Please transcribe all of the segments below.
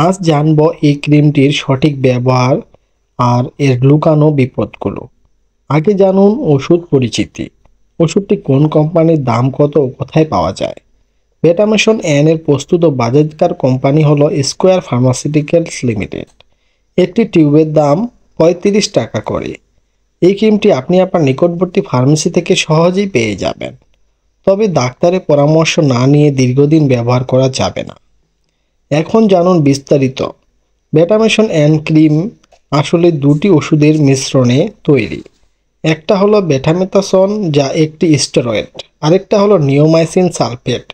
আজ জানবো এই ক্রিমটির সঠিক ব্যবহার আর এর লুকানো বিপদগুলো। আগে জানুন ওষুধ পরিচিতি। ওষুধটি কোন কোম্পানির, দাম কত ও কোথায় পাওয়া যায়। বেটামেশন এন এর প্রস্তুত ও বাজারকার কোম্পানি হলো স্কোয়ার ফার্মাসিউটিক্যালস লিমিটেড। একটি টিউবের দাম 35 টাকা করে। এই ক্রিমটি আপনি আপনার নিকটবর্তী ফার্মেসি থেকে সহজেই পেয়ে যাবেন, তবে ডাক্তারের পরামর্শ না নিয়ে দীর্ঘদিন ব্যবহার করা যাবে না। এখন জানুন বিস্তারিত। বেটামেশন এন ক্রিম আসলে দুটি ওষুধের মিশ্রণে তৈরি। একটা হলো বেটামেথাসন, যা একটি স্টেরয়েড, আরেকটা হলো নিওমাইসিন সালফেট,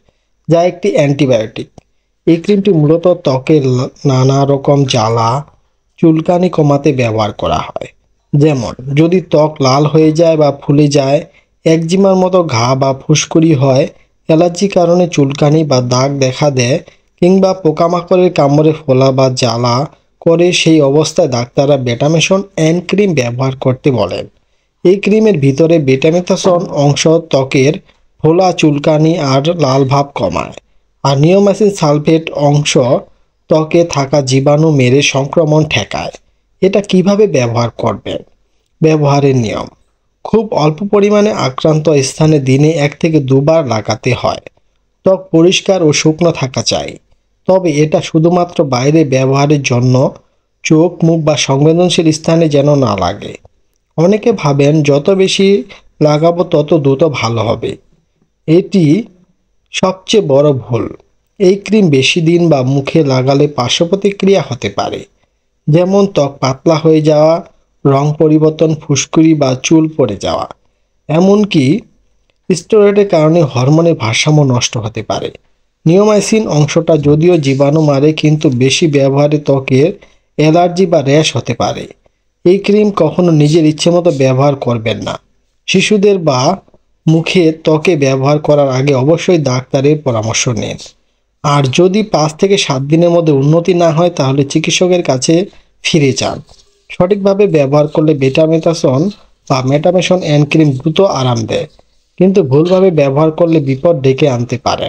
যা একটি অ্যান্টিবায়োটিক। এই ক্রিমটি মূলত ত্বকের নানা রকম জ্বালা, চুলকানি কমাতে ব্যবহার করা হয়। যেমন যদি ত্বক লাল হয়ে যায় বা ফুলে যায়, একজিমার মতো ঘা বা ফুসকুড়ি হয়, অ্যালার্জির কারণে চুলকানি বা দাগ দেখা দেয়, কিংবা পোকামাকড়ের কামড়ে ফোলা বা জ্বালা করে, সেই অবস্থায় ডাক্তাররা বেটামেশন এন ক্রিম ব্যবহার করতে বলেন। এই ক্রিমের ভিতরে বেটামেথাসন অংশ ত্বকের ফোলা, চুলকানি আর লাল ভাব কমায়, আর নিওমাইসিন সালফেট অংশ ত্বকে থাকা জীবাণু মেরে সংক্রমণ ঠেকায়। এটা কিভাবে ব্যবহার করবেন? ব্যবহারের নিয়ম: খুব অল্প পরিমাণে আক্রান্ত স্থানে দিনে 1 থেকে 2 বার লাগাতে হয়। ত্বক পরিষ্কার ও শুকনো থাকা চাই, তবে এটা শুধুমাত্র বাইরে ব্যবহারের জন্য, চোখ, মুখ বা সংবেদনশীল স্থানে যেন না লাগে। অনেকে ভাবেন যত বেশি লাগাবো তত দ্রুত ভালো হবে। এটি সবচেয়ে বড় ভুল। এই ক্রিম বেশি দিন বা মুখে লাগালে পার্শ্ব প্রতিক্রিয়া হতে পারে, যেমন ত্বক পাতলা হয়ে যাওয়া, রং পরিবর্তন, ফুসকুড়ি বা চুল পড়ে যাওয়া। এমনকি স্টেরয়েডের কারণে হরমোনের ভারসাম্য নষ্ট হতে পারে। নিওমাইসিন অংশটা যদিও জীবাণু মারে, কিন্তু বেশি ব্যবহারে ত্বকের অ্যালার্জি বা র্যাশ হতে পারে। এই ক্রিম কখনো নিজের ইচ্ছেমতো ব্যবহার করবেন না। শিশুদের বা মুখে ত্বকে ব্যবহার করার আগে অবশ্যই ডাক্তারের পরামর্শ নিন। আর যদি 5 থেকে 7 দিনের মধ্যে উন্নতি না হয়, তাহলে চিকিৎসকের কাছে ফিরে যান। সঠিকভাবে ব্যবহার করলে বেটামেথাসন বা বেটামেশন এন ক্রিম দ্রুত আরাম দেয়, কিন্তু ভুলভাবে ব্যবহার করলে বিপদ ডেকে আনতে পারে।